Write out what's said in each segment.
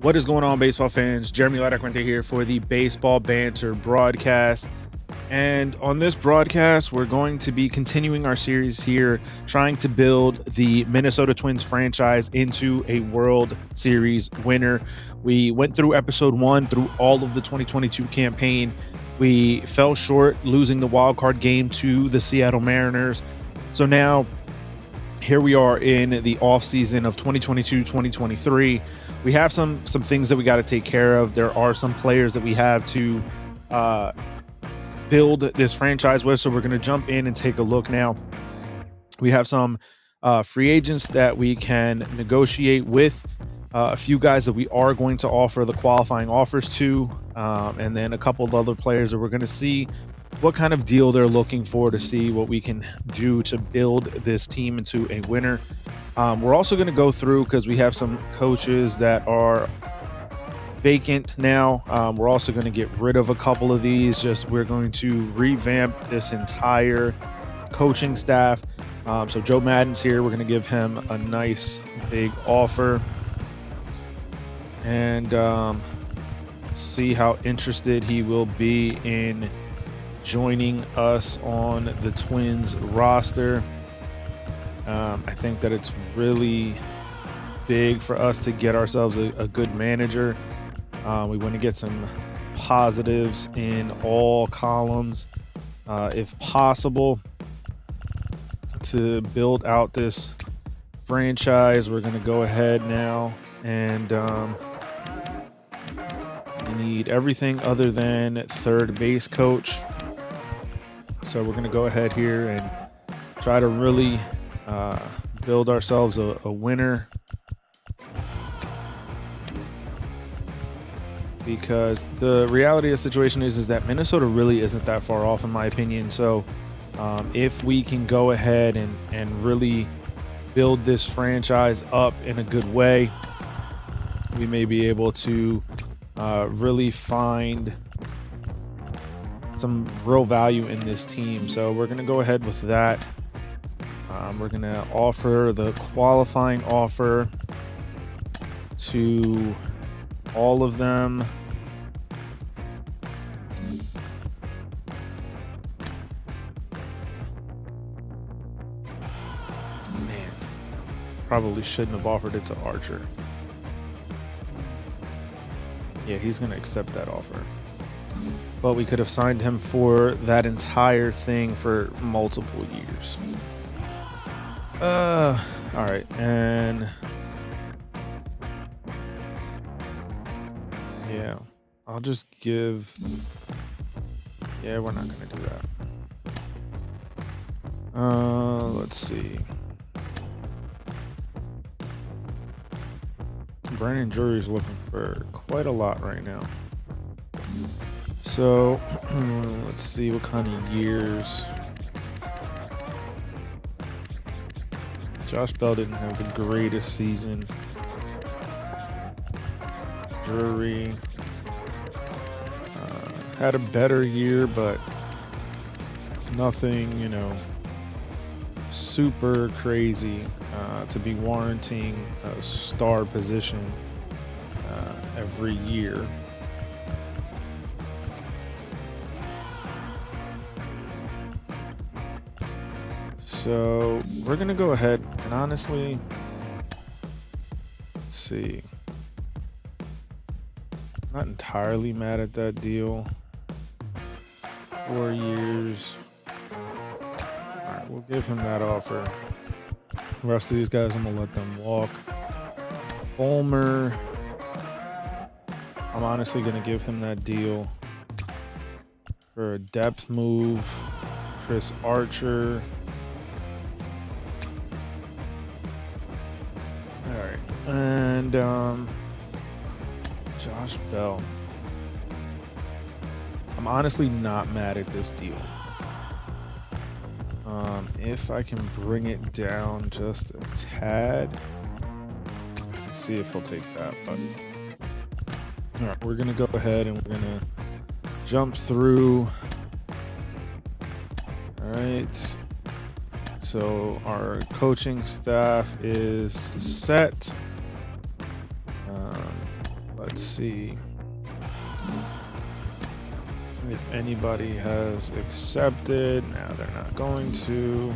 What is going on, baseball fans? Jeremy Laracuente here for the Baseball Banter Broadcast. And on this broadcast, we're going to be continuing our series here, trying to build the Minnesota Twins franchise into a World Series winner. We went through episode 1 through all of the 2022 campaign. We fell short, losing the wild card game to the Seattle Mariners. So now here we are in the offseason of 2022-2023. We have some things that we got to take care of. There are some players that we have to build this franchise with, so we're going to jump in and take a look now. We have some free agents that we can negotiate with, a few guys that we are going to offer the qualifying offers to, and then a couple of other players that we're going to see what kind of deal they're looking for to see what we can do to build this team into a winner. We're also going to go through, because we have some coaches that are vacant now. We're also going to get rid of a couple of these. We're going to revamp this entire coaching staff. So Joe Maddon's here. We're going to give him a nice big offer and see how interested he will be in joining us on the Twins roster. I think that it's really big for us to get ourselves a good manager. We want to get some positives in all columns, if possible, to build out this franchise. We're going to go ahead now and we need everything other than third base coach. So we're going to go ahead here and try to really build ourselves a winner, because the reality of the situation is that Minnesota really isn't that far off, in my opinion. So if we can go ahead and really build this franchise up in a good way, we may be able to really find some real value in this team. So we're going to go ahead with that. We're going to offer the qualifying offer to all of them. Man, probably shouldn't have offered it to Archer. Yeah, he's going to accept that offer. But we could have signed him for that entire thing for multiple years. All right, and yeah, I'll just give. Yeah, we're not gonna do that. Let's see. Brandon Drury's looking for quite a lot right now. So let's see what kind of years. Josh Bell didn't have the greatest season. Drury had a better year, but nothing, super crazy to be warranting a star position every year. So we're going to go ahead and honestly, let's see. Not entirely mad at that deal. 4 years. All right, we'll give him that offer. The rest of these guys, I'm going to let them walk. Fulmer, I'm honestly going to give him that deal for a depth move. Chris Archer. And Josh Bell. I'm honestly not mad at this deal. If I can bring it down just a tad, let's see if he'll take that. But all right, we're gonna go ahead and we're gonna jump through. All right. So our coaching staff is set. let's see if anybody has accepted. Now they're not going to.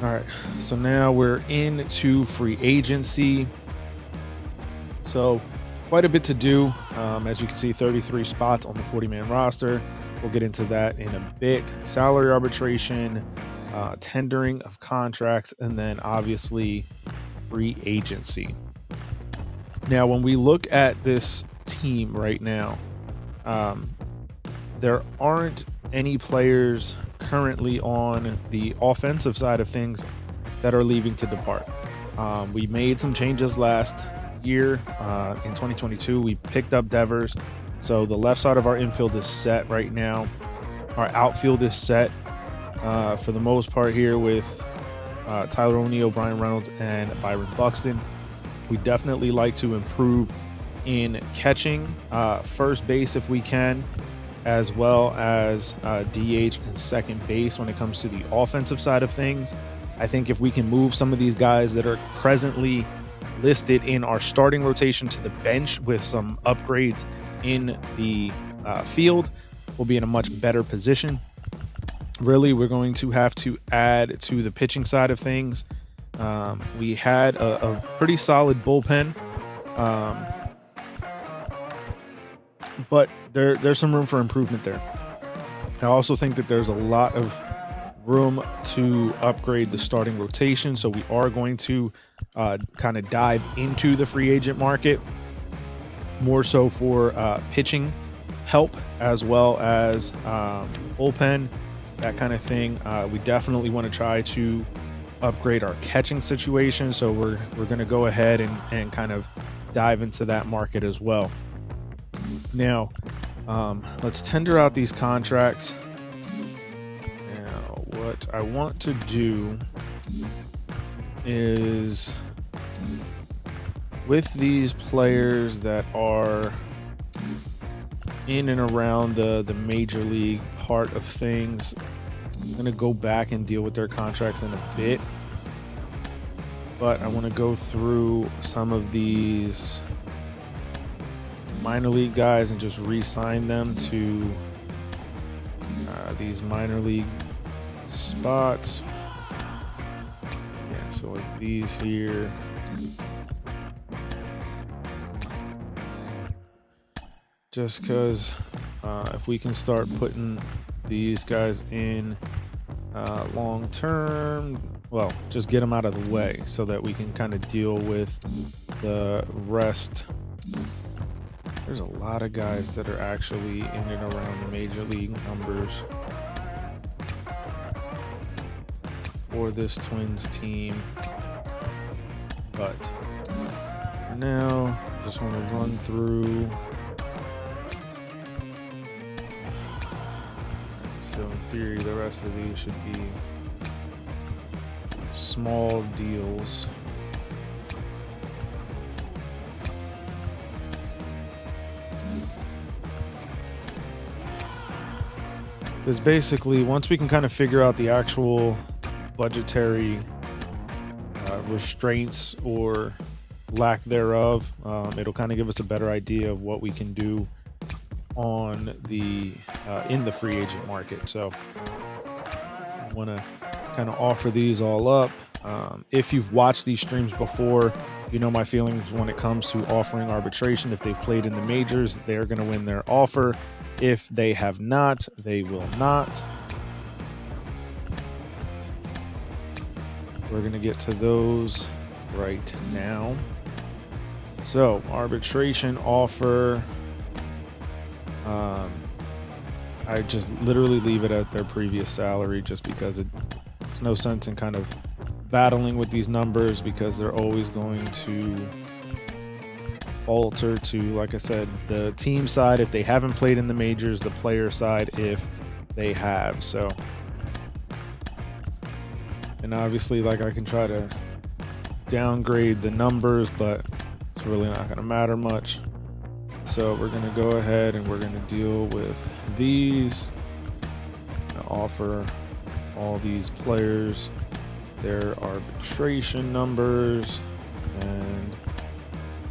All right, so now we're into free agency. So quite a bit to do. As you can see, 33 spots on the 40-man roster. We'll get into that in a bit. Salary arbitration, tendering of contracts, and then obviously free agency. Now, when we look at this team right now, there aren't any players currently on the offensive side of things that are leaving to depart. We made some changes last year in 2022. We picked up Devers, so the left side of our infield is set right now. Our outfield is set for the most part here with Tyler O'Neill, Brian Reynolds, and Byron Buxton. We definitely like to improve in catching, first base if we can, as well as DH and second base when it comes to the offensive side of things. I think if we can move some of these guys that are presently listed in our starting rotation to the bench with some upgrades in the field, we'll be in a much better position. Really, we're going to have to add to the pitching side of things. We had a pretty solid bullpen, but there's some room for improvement there. I also think that there's a lot of room to upgrade the starting rotation, so we are going to kind of dive into the free agent market more so for pitching help as well as bullpen, that kind of thing. We definitely want to try to upgrade our catching situation, so we're going to go ahead and kind of dive into that market as well. Now, let's tender out these contracts. Now, what I want to do is, with these players that are in and around the major league part of things, I'm going to go back and deal with their contracts in a bit. But I want to go through some of these minor league guys and just re-sign them to these minor league spots. Yeah, so like these here. Just because if we can start putting these guys in long term, well, just get them out of the way so that we can kind of deal with the rest. There's a lot of guys that are actually in and around the major league numbers for this Twins team. But for now, I just want to run through. So in theory, the rest of these should be small deals. Because basically, once we can kind of figure out the actual budgetary restraints or lack thereof, it'll kind of give us a better idea of what we can do on the in the free agent market. So I want to kind of offer these all up. If you've watched these streams before, you know my feelings when it comes to offering arbitration. If they've played in the majors, they're going to win their offer. If they have not, they will not. We're going to get to those right now. So, arbitration offer. I just literally leave it at their previous salary just because there's no sense in kind of battling with these numbers because they're always going to falter to, like I said, the team side if they haven't played in the majors, the player side if they have. So, and obviously, like, I can try to downgrade the numbers, but it's really not going to matter much. So we're going to go ahead and we're going to deal with these. Offer all these players their arbitration numbers, and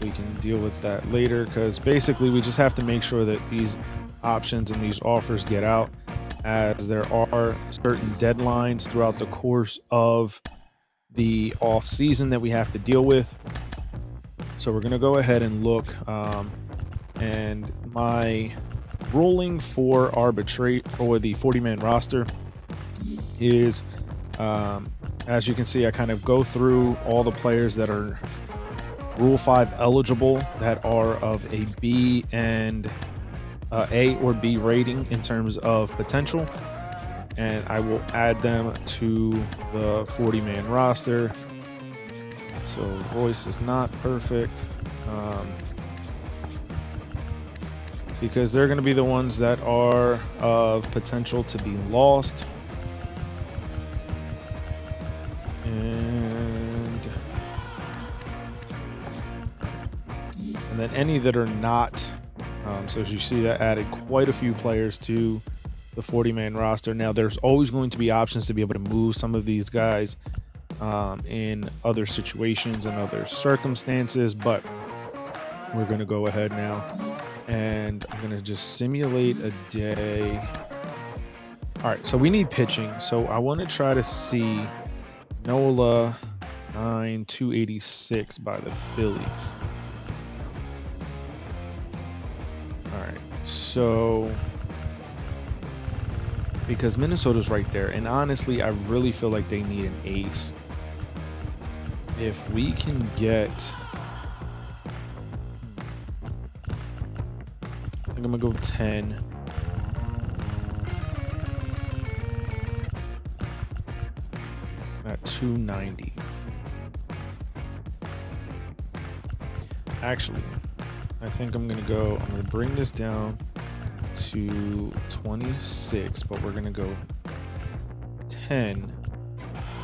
we can deal with that later, because basically we just have to make sure that these options and these offers get out, as there are certain deadlines throughout the course of the off season that we have to deal with. So we're going to go ahead and look, and my ruling for arbitrate for the 40-man roster is, as you can see, I kind of go through all the players that are Rule 5 eligible that are of a B and A or B rating in terms of potential, and I will add them to the 40-man roster. So Royce is not perfect, because they're going to be the ones that are of potential to be lost. And then any that are not. So as you see, that added quite a few players to the 40-man roster. Now, there's always going to be options to be able to move some of these guys in other situations and other circumstances, but we're going to go ahead now and I'm going to just simulate a day. All right, so we need pitching. So I want to try to see Nola 9,286 by the Phillies. All right, so because Minnesota's right there, and honestly, I really feel like they need an ace. If we can get, I think I'm gonna go 10. At 290. Actually, I think I'm gonna bring this down to 26, but we're gonna go 10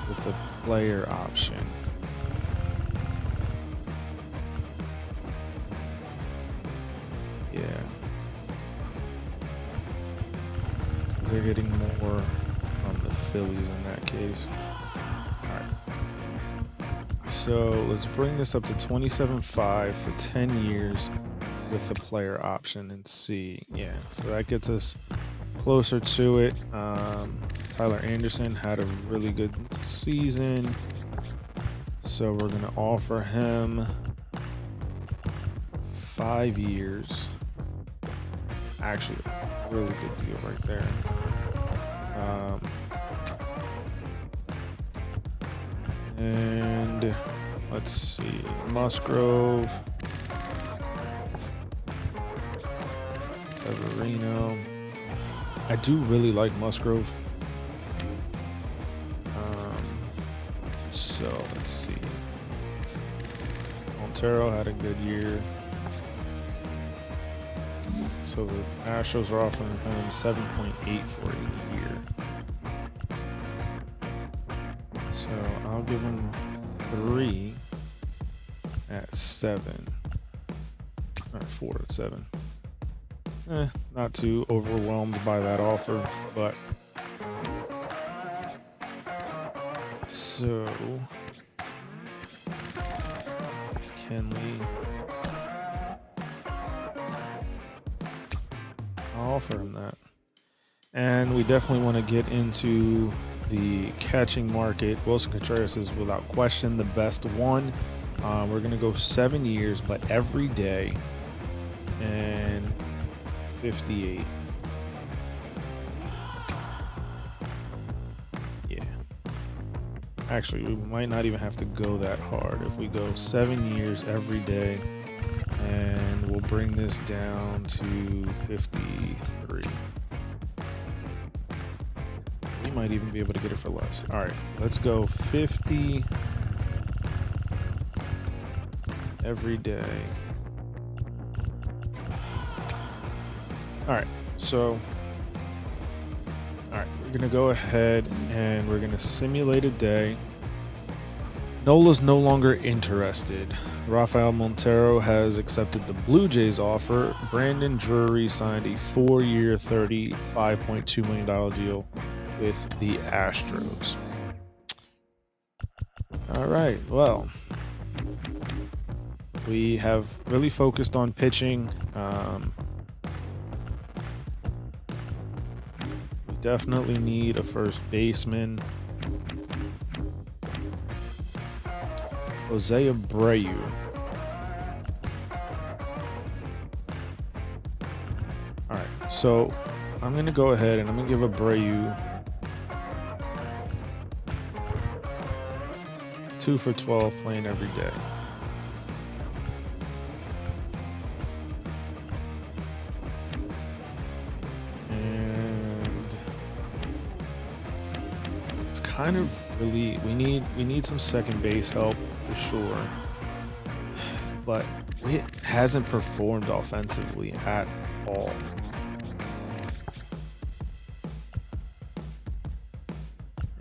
with the player option. Yeah, we're getting more on the Phillies in that case. So let's bring this up to 27.5 for 10 years with the player option and see. Yeah, so that gets us closer to it. Tyler Anderson had a really good season, so we're going to offer him 5 years. Actually, a really good deal right there. And let's see, Musgrove, Severino. I do really like Musgrove. So let's see. Montero had a good year. So the Astros are offering him 7.8 for a year. So I'll give him 3 at 7, or 4 at 7. Not too overwhelmed by that offer, but so Kenley, I'll offer him that. And we definitely want to get into the catching market. Wilson Contreras is without question the best one. We're going to go 7 years, but every day, and 58. Yeah. Actually, we might not even have to go that hard if we go 7 years every day, and we'll bring this down to 53. We might even be able to get it for less. All right, let's go 50 every day. All right, so we're gonna go ahead and we're gonna simulate a day. Nola's no longer interested. Rafael Montero has accepted the Blue Jays offer. Brandon Drury signed a 4-year, $35.2 million deal with the Astros. All right, well, We have really focused on pitching. We definitely need a first baseman. Jose Abreu. All right, so I'm going to go ahead and I'm going to give Abreu 2 for 12 playing every day. And it's kind of really, we need some second base help for sure, but it hasn't performed offensively at all.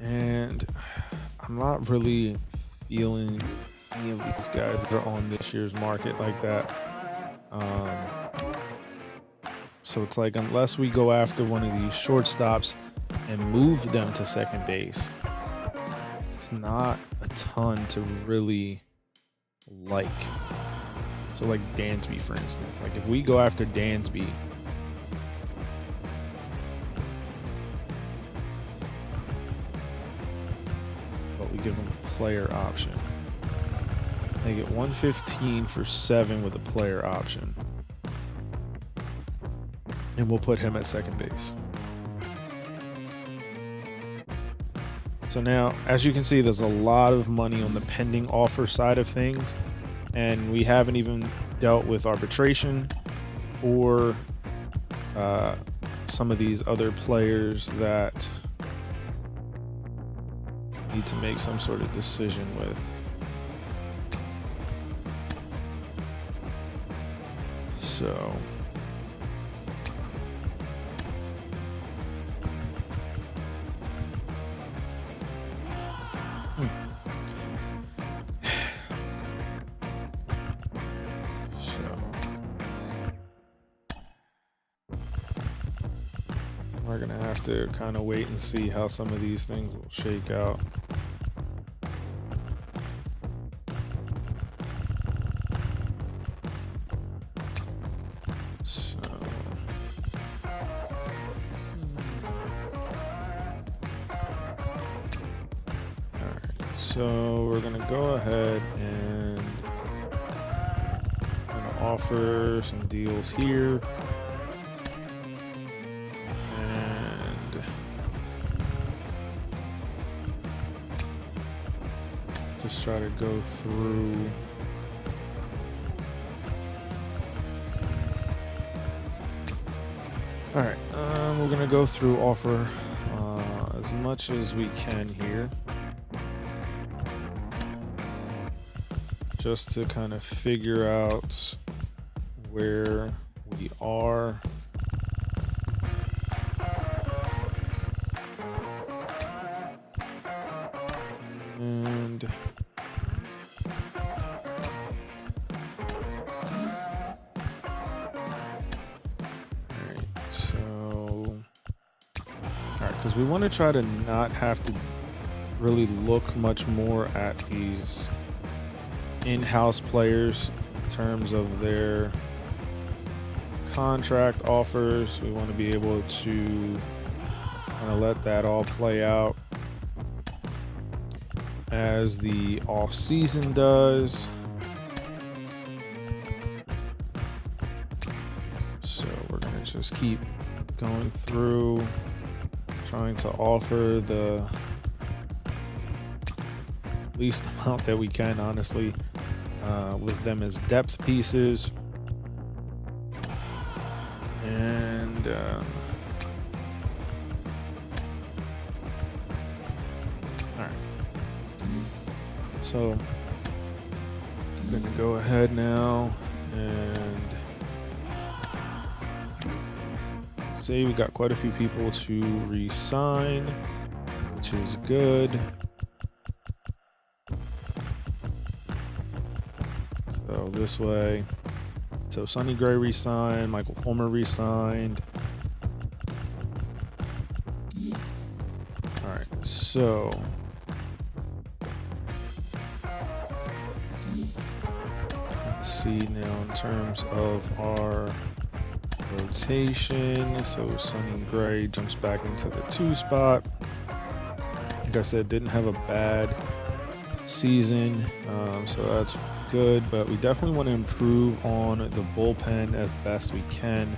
And I'm not really feeling any of these guys that are on this year's market like that. So it's like, unless we go after one of these shortstops and move them to second base, it's not a ton to really like. So like Dansby, for instance. Like if we go after Dansby, but we give them a player option. They get 115 for 7 with a player option. And we'll put him at second base. So now, as you can see, there's a lot of money on the pending offer side of things. And we haven't even dealt with arbitration or some of these other players that need to make some sort of decision with. So we're gonna have to kind of wait and see how some of these things will shake out. So we're gonna go ahead and offer some deals here, and just try to go through all right. We're gonna go through offer as much as we can here, just to kind of figure out where we are. And because we want to try to not have to really look much more at these in-house players in terms of their contract offers. We want to be able to kind of let that all play out as the off season does. So we're going to just keep going through, trying to offer the least amount that we can, honestly, with them as depth pieces. And all right, so I'm gonna go ahead now and say we got quite a few people to re-sign, which is good. So this way, so Sonny Gray re-signed, Michael Fulmer re-signed. All right, so let's see. see now in terms of our rotation. So Sonny Gray jumps back into the 2 spot. Like I said, didn't have a bad season, so that's good, but we definitely want to improve on the bullpen as best we can,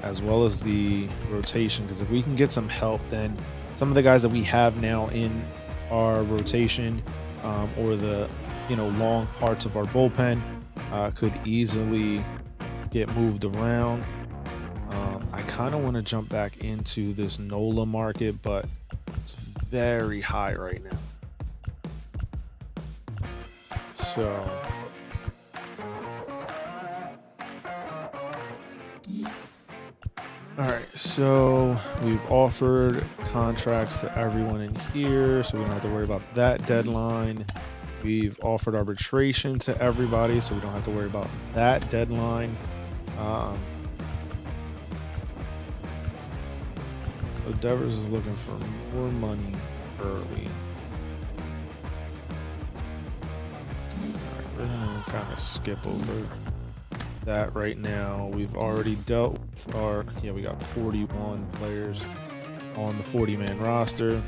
as well as the rotation, because if we can get some help, then some of the guys that we have now in our rotation, or the long parts of our bullpen, could easily get moved around. I kind of want to jump back into this NOLA market, but it's very high right now. So all right, so we've offered contracts to everyone in here, so we don't have to worry about that deadline. We've offered arbitration to everybody, so we don't have to worry about that deadline. So Devers is looking for more money early. We're gonna kind of skip over that right now. We've already dealt with our, we got 41 players on the 40-man roster.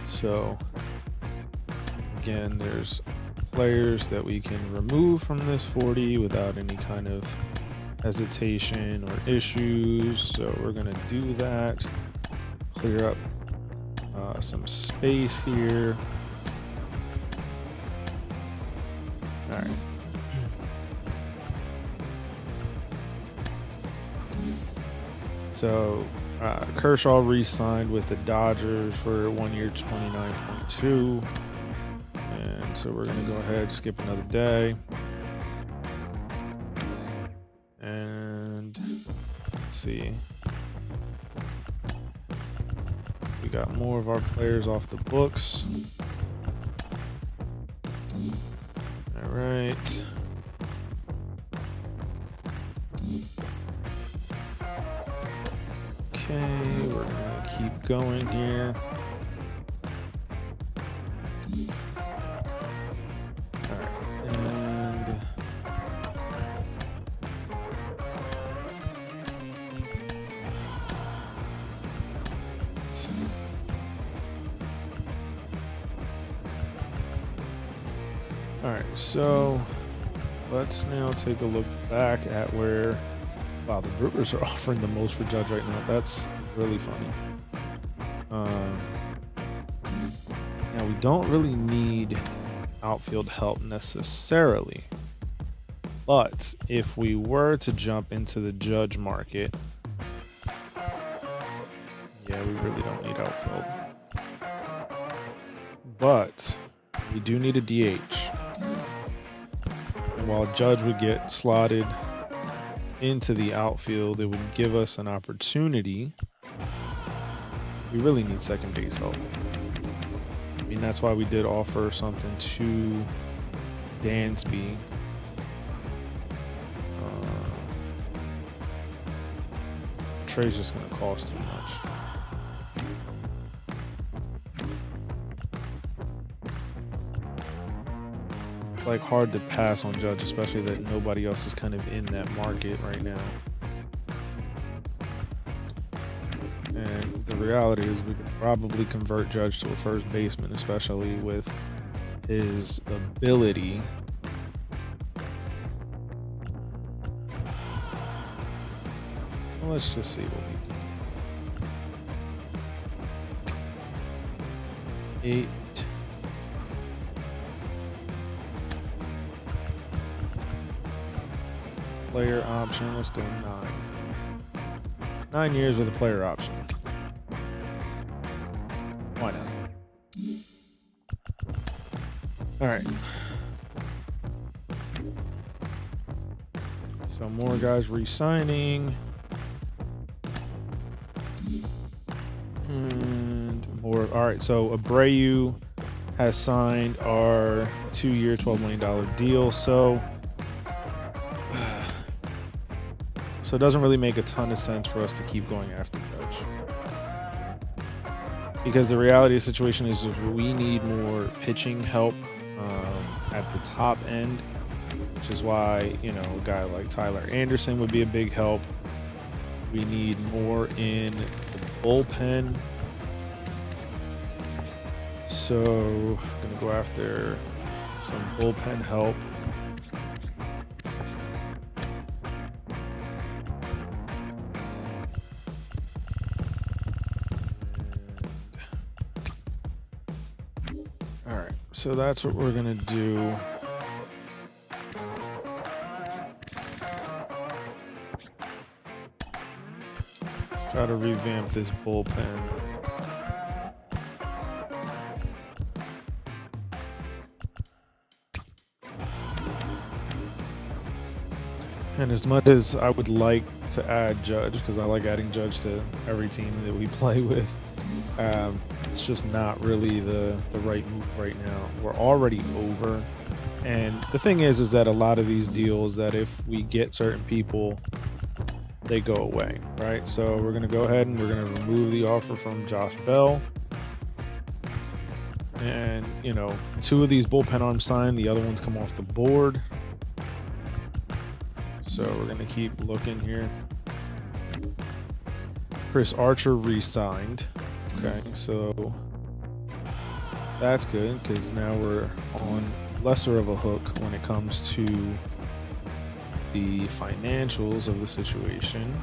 So again, there's players that we can remove from this 40 without any kind of hesitation or issues. So we're gonna do that. Clear up some space here. All right. So Kershaw re-signed with the Dodgers for 1 year, $29.2, and so we're gonna go ahead, skip another day, and let's see. We got more of our players off the books. All right. Okay, we're gonna keep going here. All right, and all right, so let's now take a look back at where, wow, the Brewers are offering the most for Judge right now. That's really funny. Now, we don't really need outfield help necessarily, but if we were to jump into the Judge market, yeah, we really don't need outfield. But we do need a DH. And while Judge would get slotted into the outfield, it would give us an opportunity. We really need second base help. I mean, that's why we did offer something to Dansby. Trade's just going to cost too much. It's like hard to pass on Judge, especially that nobody else is kind of in that market right now. And the reality is we could probably convert Judge to a first baseman, especially with his ability. Well, let's just see what we can do. 8. Player option, let's go 9. 9 years with a player option. Why not? All right. So more guys re-signing. And more. All right. So Abreu has signed our 2-year, $12 million deal. So it doesn't really make a ton of sense for us to keep going after Judge. Because the reality of the situation is we need more pitching help at the top end. which is why, you know, a guy like Tyler Anderson would be a big help. We need more in the bullpen. So I'm gonna go after some bullpen help. All right, so that's what we're gonna do. Try to revamp this bullpen. And as much as I would like to add Judge, because I like adding Judge to every team that we play with, it's just not really the right move right now. We're already over. And the thing is that a lot of these deals that if we get certain people, they go away, right? So we're going to go ahead and we're going to remove the offer from Josh Bell. And, you know, 2 of these bullpen arms signed, the other ones come off the board. So we're going to keep looking here. Chris Archer re-signed. Okay, so that's good because now we're on lesser of a hook when it comes to the financials of the situation.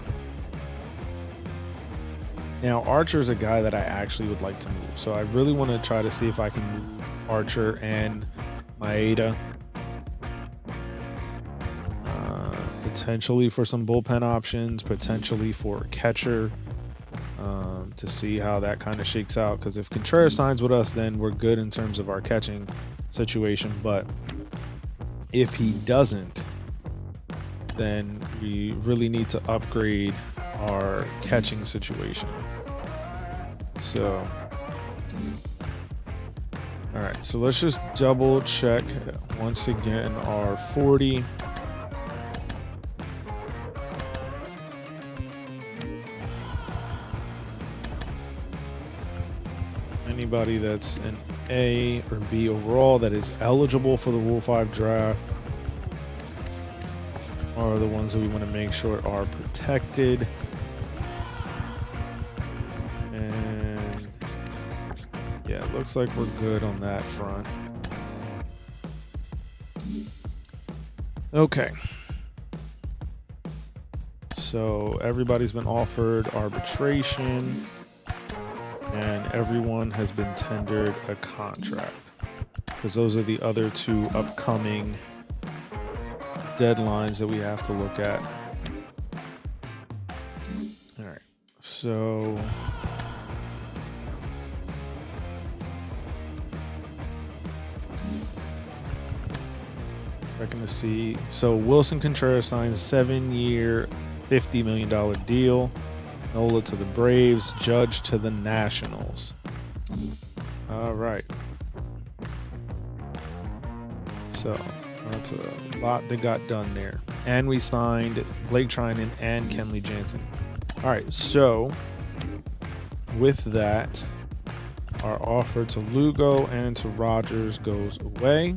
Now, Archer's a guy that I actually would like to move. So I really want to try to see if I can move Archer and Maeda. Potentially for some bullpen options, potentially for a catcher, to see how that kind of shakes out. Because if Contreras signs with us, then we're good in terms of our catching situation. But if he doesn't, then we really need to upgrade our catching situation. So, all right, so let's just double check once again our 40. Anybody that's an A or B overall that is eligible for the Rule 5 draft are the ones that we want to make sure are protected. And yeah, it looks like we're good on that front. Okay. So everybody's been offered arbitration. And everyone has been tendered a contract, because those are the other 2 upcoming deadlines that we have to look at. All right, so checking to see. So Wilson Contreras signs a 7-year, $50 million deal. Nola to the Braves, Judge to the Nationals. All right. So that's a lot that got done there. And we signed Blake Trinan and Kenley Jansen. All right, so with that, our offer to Lugo and to Rogers goes away.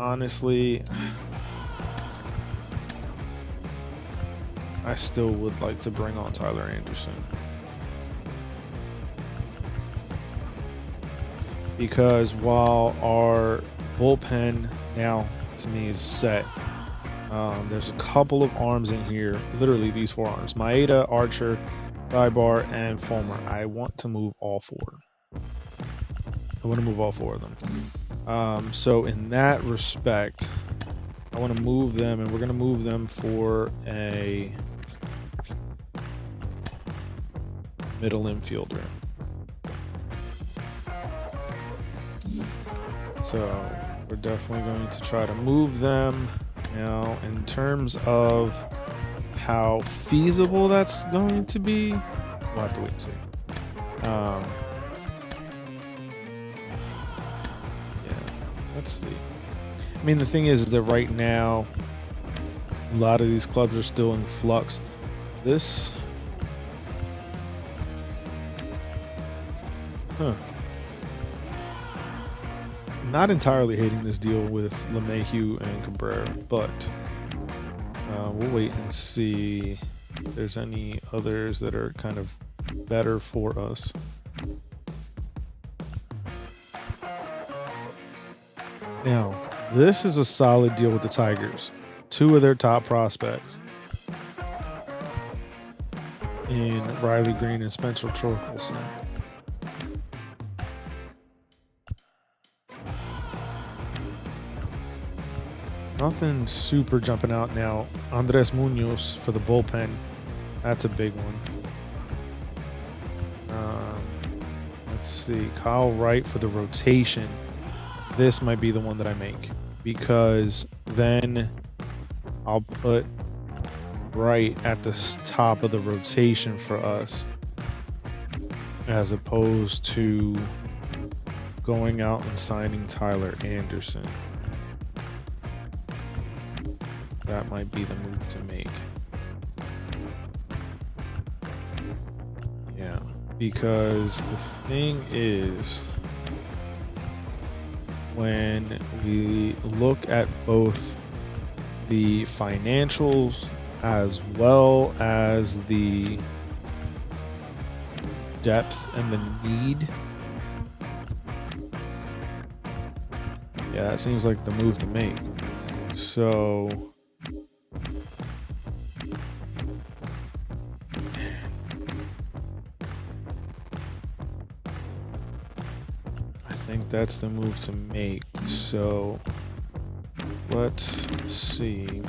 Honestly, I still would like to bring on Tyler Anderson, because while our bullpen now to me is set, there's a couple of arms in here, literally these 4 arms: Maeda, Archer, Thibar, and Fulmer. I want to move all 4. I want to move all 4 of them. So in that respect, I want to move them, and we're going to move them for a middle infielder. So we're definitely going to try to move them. Now, in terms of how feasible that's going to be, we'll have to wait and see. Yeah, let's see. I mean, the thing is that right now, a lot of these clubs are still in flux. This... not entirely hating this deal with LeMahieu and Cabrera, but we'll wait and see if there's any others that are kind of better for us. Now, this is a solid deal with the Tigers. 2 of their top prospects in Riley Green and Spencer Torkelson. Nothing super jumping out now. Andres Munoz for the bullpen. That's a big one. Let's see. Kyle Wright for the rotation. This might be the one that I make, because then I'll put Wright at the top of the rotation for us, as opposed to going out and signing Tyler Anderson. That might be the move to make. Yeah, because the thing is, when we look at both the financials as well as the depth and the need, yeah, that seems like the move to make. So I think that's the move to make. So let's see.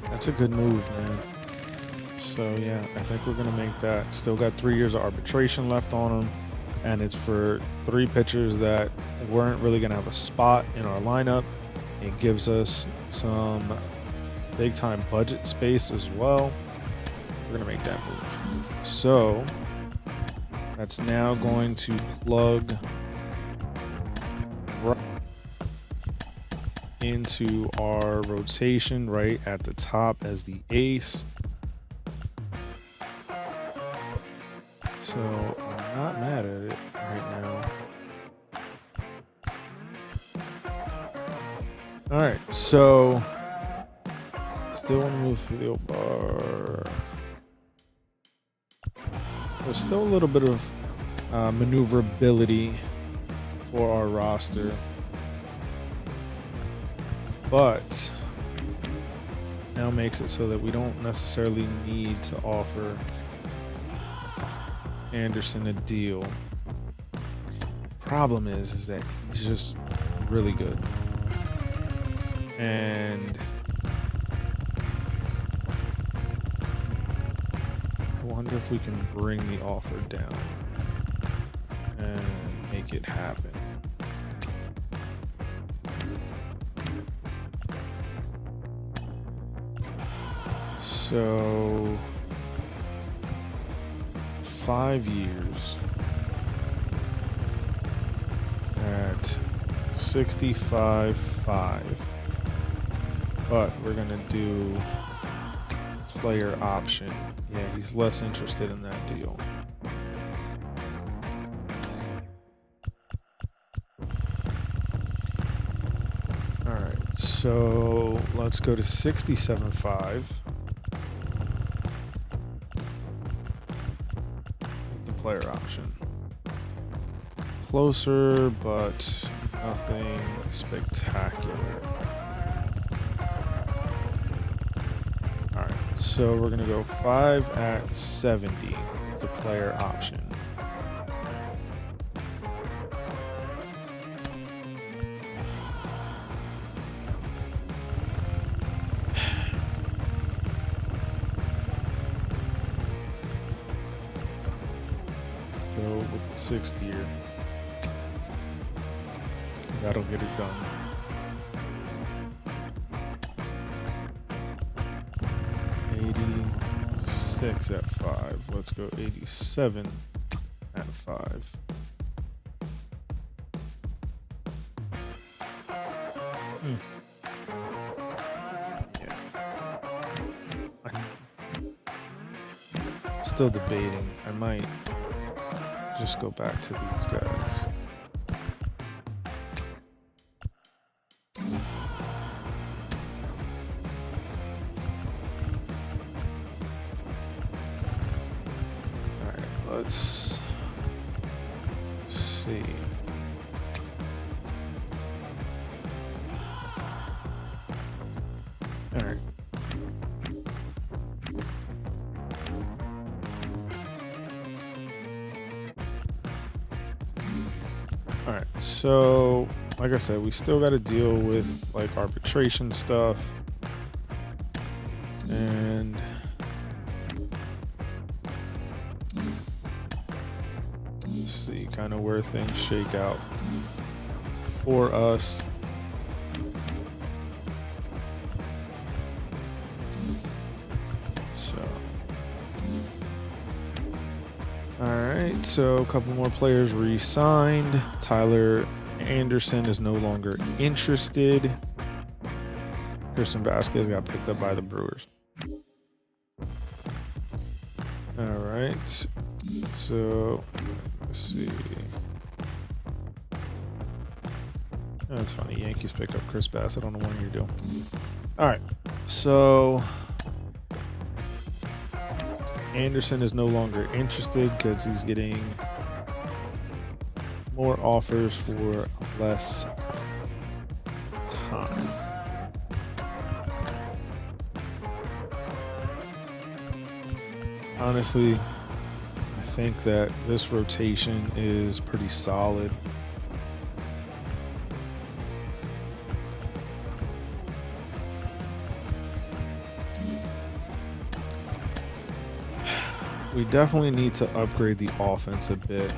That's a good move, man. So yeah, I think we're gonna make that. Still got 3 years of arbitration left on him, and it's for 3 pitchers that weren't really gonna have a spot in our lineup. It gives us some big time budget space as well. We're gonna make that move. So that's now going to plug right into our rotation right at the top as the ace. So I'm not mad at it right now. All right, so still want to move field bar. There's still a little bit of maneuverability for our roster, but now makes it so that we don't necessarily need to offer Anderson a deal. Problem is that he's just really good, and I wonder if we can bring the offer down and make it happen. So 5 years at 65.5, but we're gonna do player option. Yeah, he's less interested in that deal. All right, so let's go to 67.5. Player option. Closer, but nothing spectacular. All right, so we're gonna go 5 at 70, the player option. With the 6th year, that'll get it done. $86 at 5. Let's go 87 at 5. still debating. I might just go back to these guys. All right, let's see. All right. All right, so like I said, we still got to deal with like arbitration stuff and let's see kind of where things shake out for us. All right, so a couple more players re-signed. Tyler Anderson is no longer interested. Christian Vasquez got picked up by the Brewers. All right, so let's see. Oh, that's funny. Yankees picked up Chris Bassett on a one-year deal. All right, so Anderson is no longer interested because he's getting more offers for less time. Honestly, I think that this rotation is pretty solid. We definitely need to upgrade the offense a bit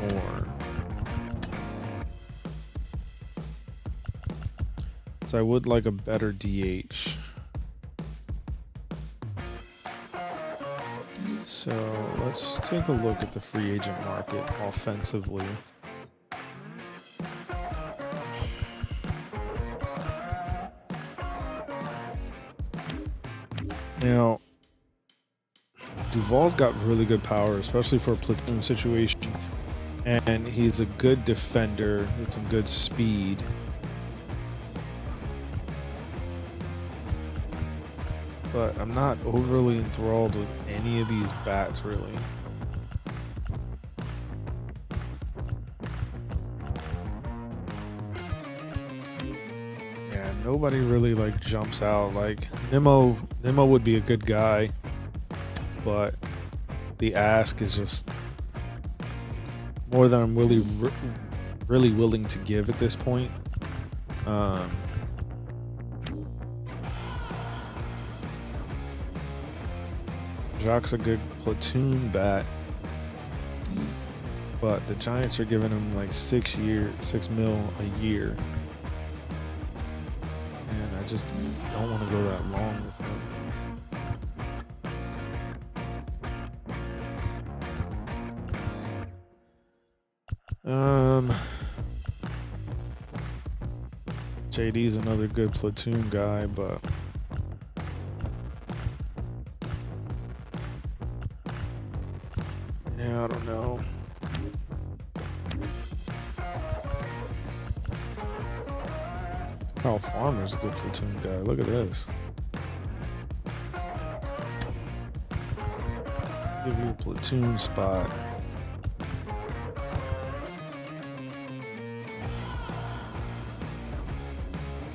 more. So I would like a better DH. So let's take a look at the free agent market offensively. Now, Duvall's got really good power, especially for a platoon situation, and he's a good defender with some good speed. But I'm not overly enthralled with any of these bats, really. Yeah, nobody really like jumps out. Like Nimmo would be a good guy, but the ask is just more than I'm really willing to give at this point. Jacques a good platoon bat, but the Giants are giving him like $6 mil a year, and I just don't want to go that long with him. JD's another good platoon guy, but yeah, I don't know. Kyle Farmer's a good platoon guy. Look at this. Give you a platoon spot.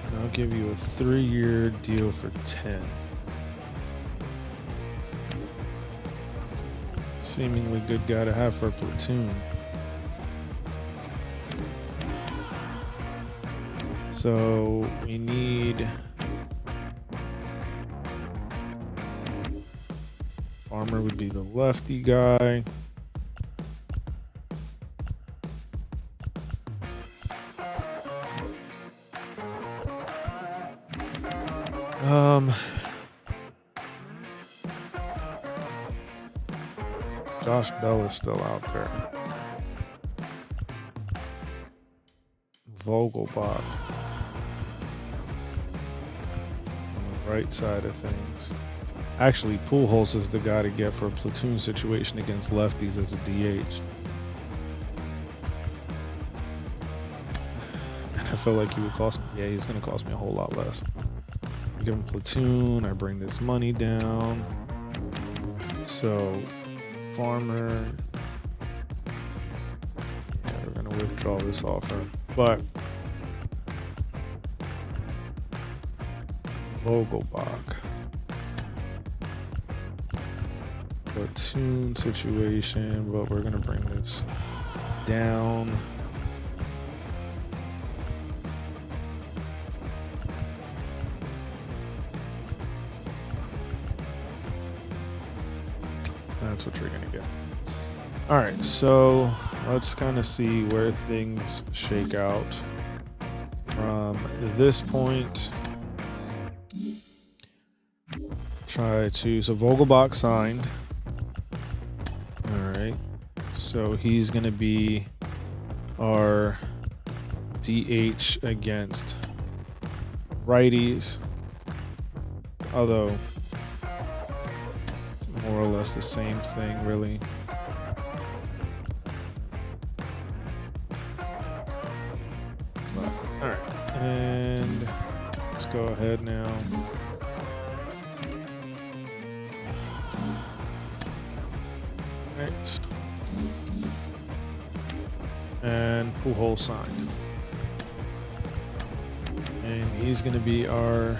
And I'll give you a 3-year deal for 10. Seemingly good guy to have for a platoon. So we need Farmer would be the lefty guy. Josh Bell is still out there. Vogelbach on the right side of things. Actually, Pujols is the guy to get for a platoon situation against lefties as a DH. And I feel like he would cost me. Yeah, he's going to cost me a whole lot less. I give him platoon. I bring this money down. So, Farmer. Yeah, we're going to withdraw this offer. But Vogelbach. Platoon situation, but we're going to bring this down. That's what you're going to get. All right, so let's kind of see where things shake out from this point. So Vogelbach signed. All right, so he's going to be our DH against righties, although it's more or less the same thing, really. But, all right, and let's go ahead now. Right. And Pujols signed. And he's going to be our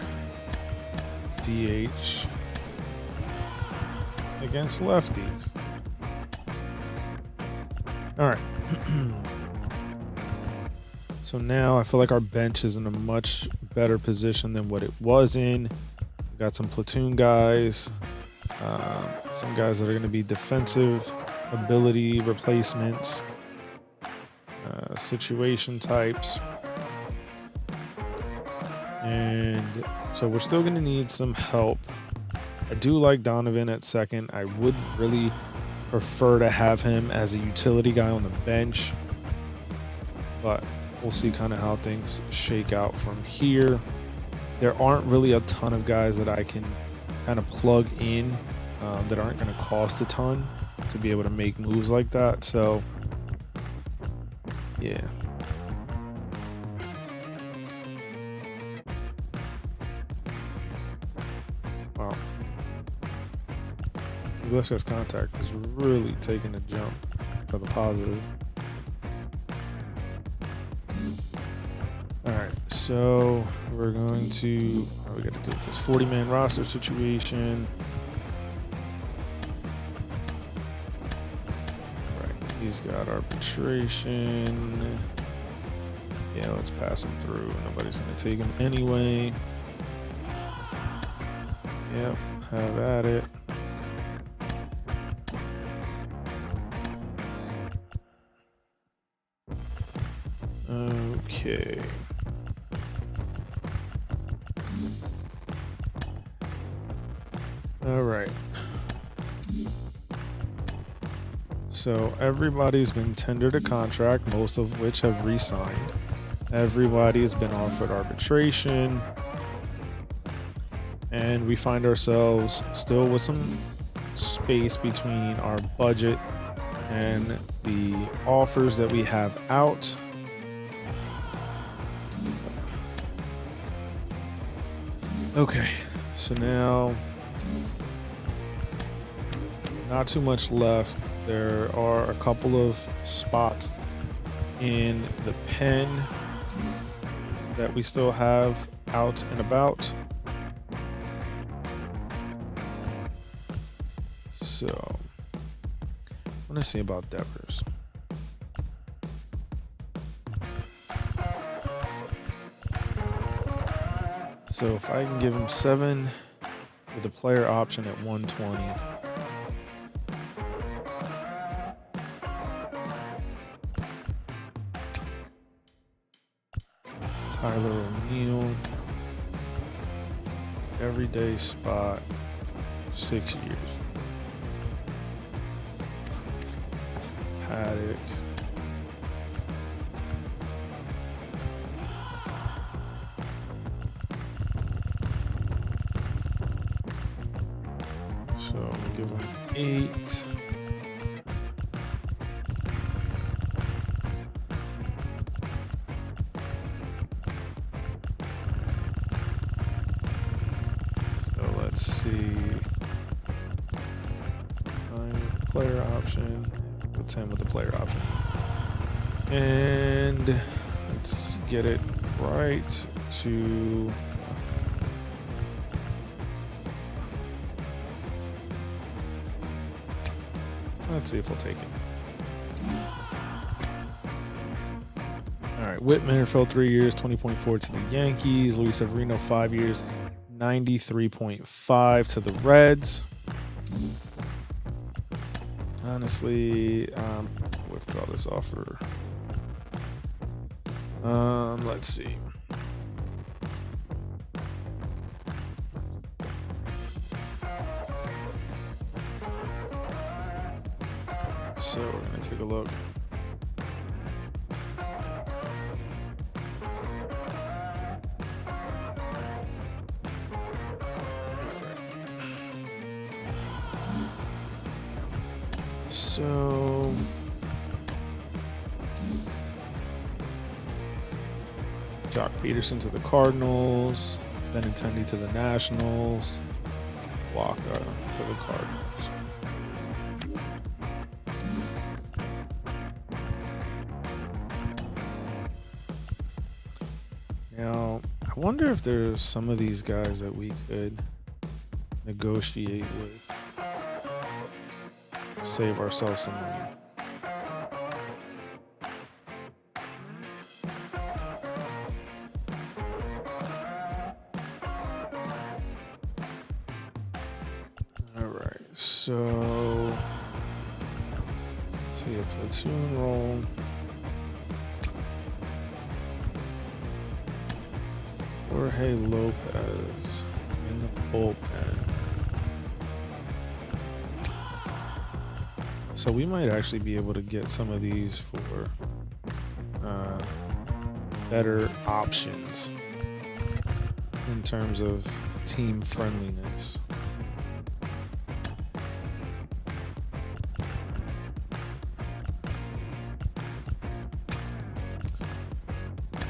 DH against lefties. All right. So now I feel like our bench is in a much better position than what it was in. We got some platoon guys. Some guys that are going to be defensive ability replacements, situation types. And so we're still going to need some help. I do like Donovan at second. I would really prefer to have him as a utility guy on the bench, but we'll see kind of how things shake out from here. There aren't really a ton of guys that I can kind of plug in that aren't going to cost a ton to be able to make moves like that. So, yeah. Wow. USS Contact is really taking a jump for the positive. All right, so we're going to, we got to do this 40-man roster situation. He's got arbitration. Yeah, let's pass him through. Nobody's going to take him anyway. Yep, have at it. Okay. All right. So everybody's been tendered a contract, most of which have re-signed. Everybody has been offered arbitration. And we find ourselves still with some space between our budget and the offers that we have out. Okay, so now not too much left. There are a couple of spots in the pen that we still have out and about. So, I want to see about Devers. So if I can give him 7 with a player option at 120. Tyler O'Neill, everyday spot, 6 years. Paddock. So we'll give him 8. So let's see. Player option. Put 10 with the player option. And let's get it right to. Let's see if we'll take it. All right, Whit Merrifield, 3 years, 20.4 to the Yankees. Luis Severino, 5 years, 93.5 to the Reds. Honestly, withdraw this offer. Let's see. So we're gonna take a look. So Jock Peterson to the Cardinals, Benintendi to the Nationals, Walker to the Cardinals. Now, I wonder if there's some of these guys that we could negotiate with, save ourselves some money. All right, so let's see a platoon roll. Jorge Lopez in the bullpen. So we might actually be able to get some of these for better options in terms of team friendliness.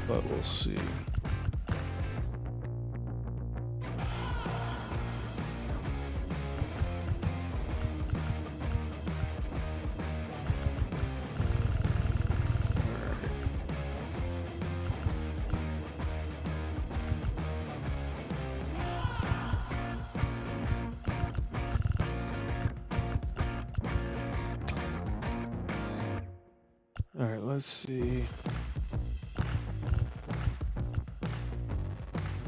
But we'll see. All right, let's see.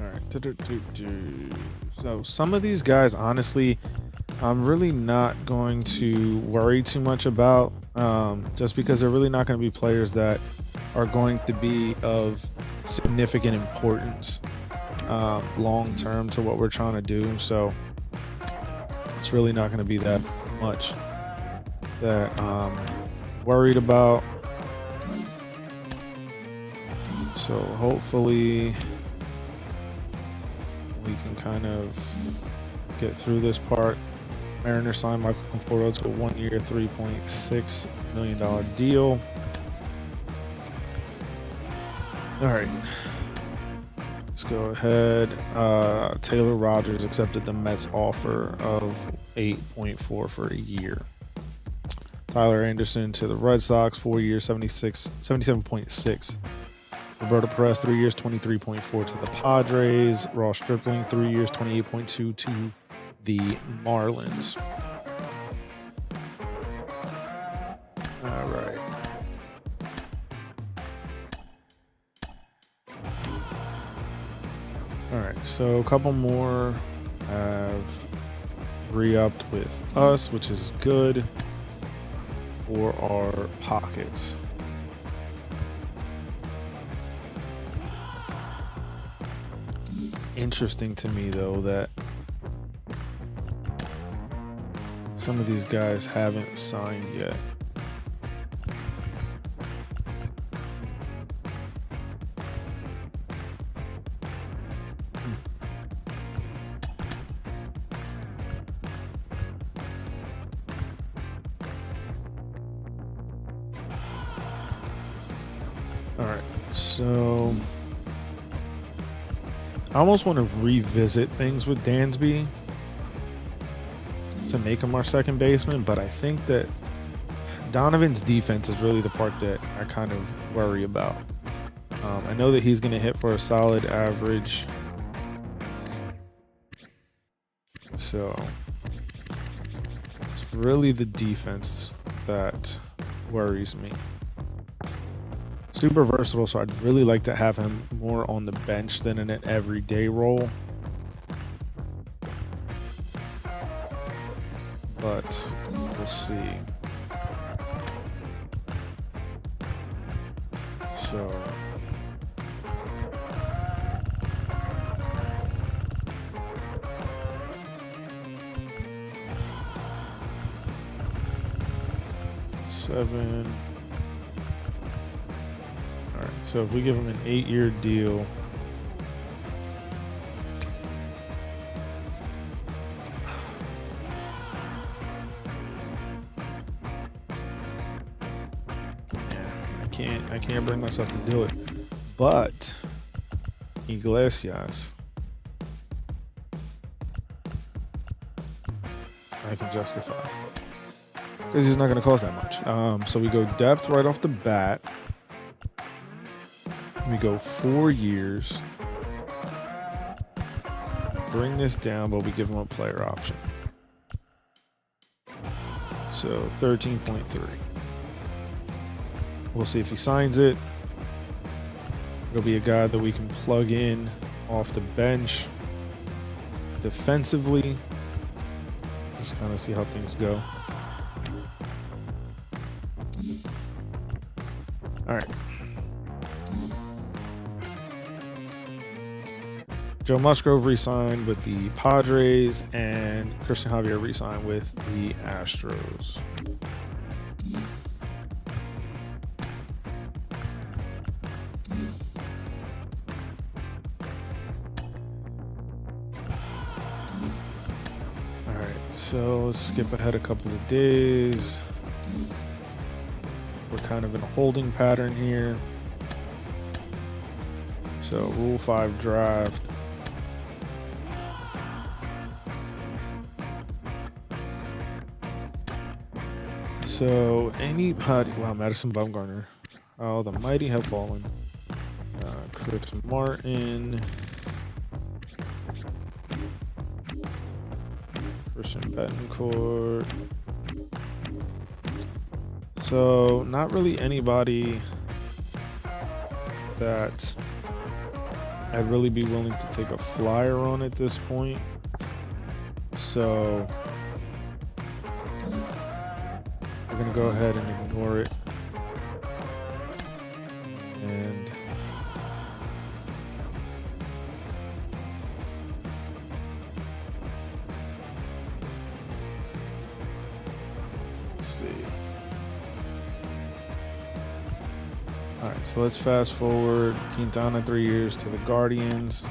All right. So some of these guys, honestly, I'm really not going to worry too much about, just because they're really not going to be players that are going to be of significant importance long term to what we're trying to do. So it's really not going to be that much that I'm worried about. So hopefully we can kind of get through this part. Mariners signed Michael Conforto to a 1-year, $3.6 million deal. All right, let's go ahead. Taylor Rogers accepted the Mets offer of 8.4 for a year. Tyler Anderson to the Red Sox, 4 years, 77.6. Roberto Perez, 3 years, 23.4 to the Padres. Ross Stripling, 3 years, 28.2 to the Marlins. All right. All right, so a couple more have re-upped with us, which is good for our pockets. Interesting to me, though, that some of these guys haven't signed yet. All right, so I almost want to revisit things with Dansby to make him our second baseman, but I think that Donovan's defense is really the part that I kind of worry about. I know that he's going to hit for a solid average. So it's really the defense that worries me. Super versatile, so I'd really like to have him more on the bench than in an everyday role. But we'll see. So seven. All right. So if we give him an 8-year deal, I can't bring myself to do it. But Iglesias, I can justify because he's not going to cost that much. So we go depth right off the bat. We go 4 years. Bring this down, but we give him a player option. So 13.3. We'll see if he signs it. It'll be a guy that we can plug in off the bench defensively. Just kind of see how things go. All right. Joe Musgrove re-signed with the Padres, and Christian Javier re-signed with the Astros. All right, so let's skip ahead a couple of days. We're kind of in a holding pattern here. So Rule 5 draft. So anybody, wow, Madison Bumgarner. Oh, the mighty have fallen. Chris Martin. Christian Betancourt. So not really anybody that I'd really be willing to take a flyer on at this point. So we're going to go ahead and ignore it. And let's see. All right, so let's fast forward. Quintana 3 years to the Guardians.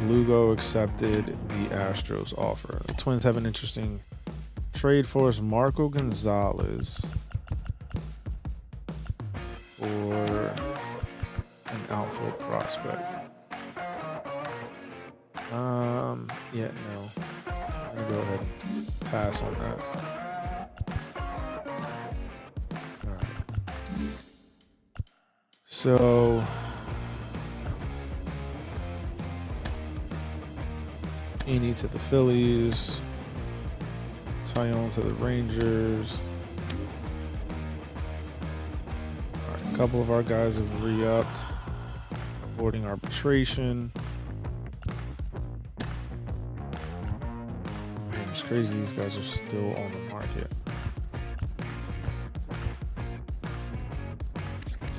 Lugo accepted the Astros offer. The Twins have an interesting trade for us. Marco Gonzalez for an outfield prospect. Yeah, no. I'm gonna go ahead and pass on that. All right. So Eni to the Phillies. Taillon to the Rangers. All right, a couple of our guys have re-upped. Avoiding arbitration. Man, it's crazy these guys are still on the market.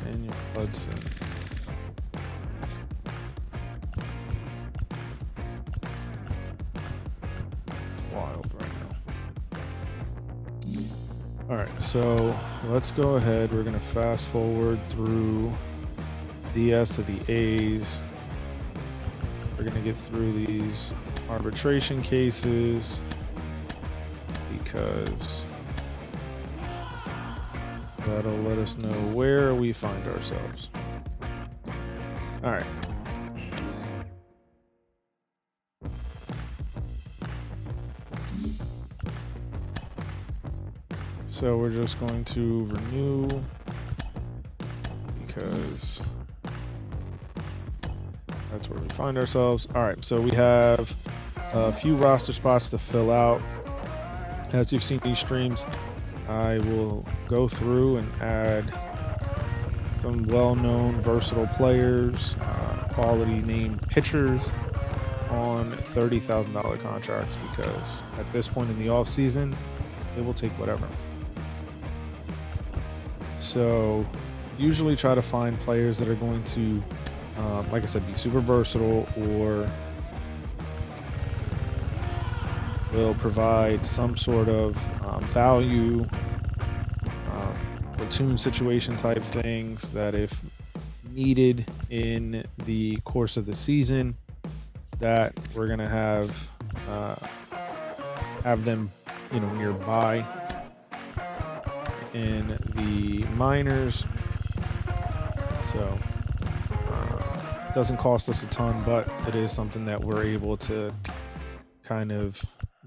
Daniel Hudson. It's wild right now. All right, so let's go ahead. We're going to fast forward through DS to the A's. We're going to get through these arbitration cases because That'll let us know where we find ourselves. All right. So we're just going to renew because that's where we find ourselves. All right, so we have a few roster spots to fill out. As you've seen these streams, I will go through and add some well-known, versatile players, quality named pitchers on $30,000 contracts because at this point in the off season, they will take whatever. So usually try to find players that are going to, like I said, be super versatile or will provide some sort of value, platoon situation type things that if needed in the course of the season, that we're going to have them, nearby in the minors. So it doesn't cost us a ton, but it is something that we're able to kind of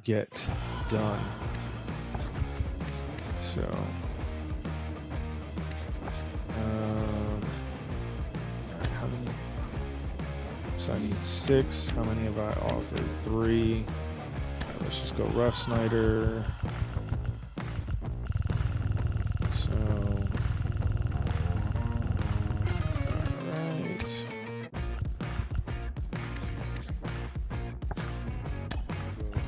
get done. So how many? So I need 6. How many have I offered? 3. All right, let's just go Russ Snyder. So all right.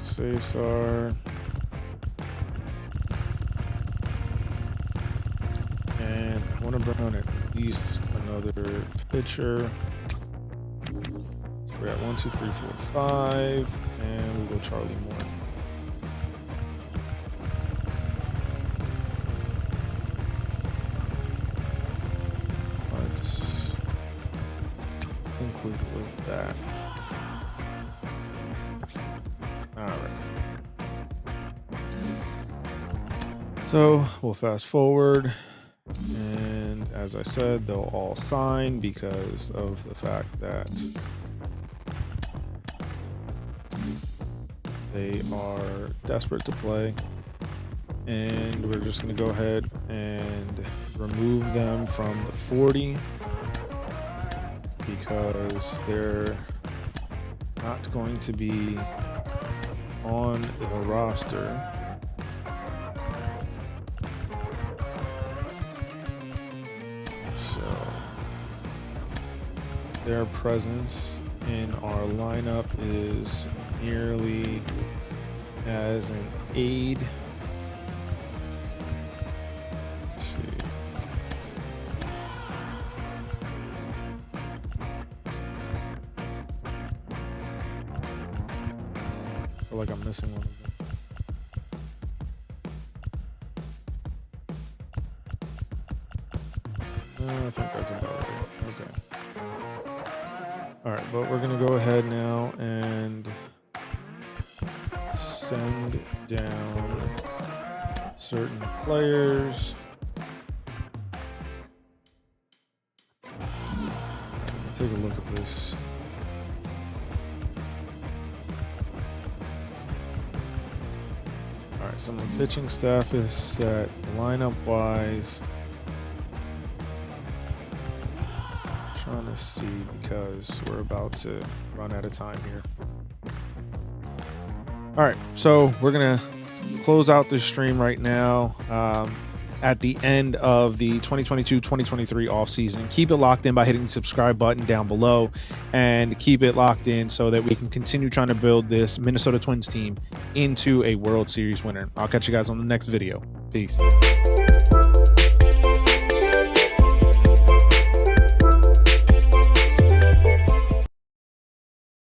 Cesar. And I want to bring on at least another pitcher. So we're at 1, 2, 3, 4, 5, and we'll go Charlie Moore. Let's conclude with that. All right. So we'll fast forward. And as I said, they'll all sign because of the fact that they are desperate to play. And we're just going to go ahead and remove them from the 40 because they're not going to be on the roster. Their presence in our lineup is merely as an aid. Let's see. I feel like I'm missing one of them. I think that's about right. Okay. All right, but we're going to go ahead now and send down certain players. Take a look at this. All right, so my pitching staff is set lineup-wise. Trying to see because we're about to run out of time here. All right, so we're gonna close out this stream right now at the end of the 2022-2023 off season. Keep it locked in by hitting the subscribe button down below and keep it locked in so that we can continue trying to build this Minnesota Twins team into a World Series winner. I'll catch you guys on the next video. Peace.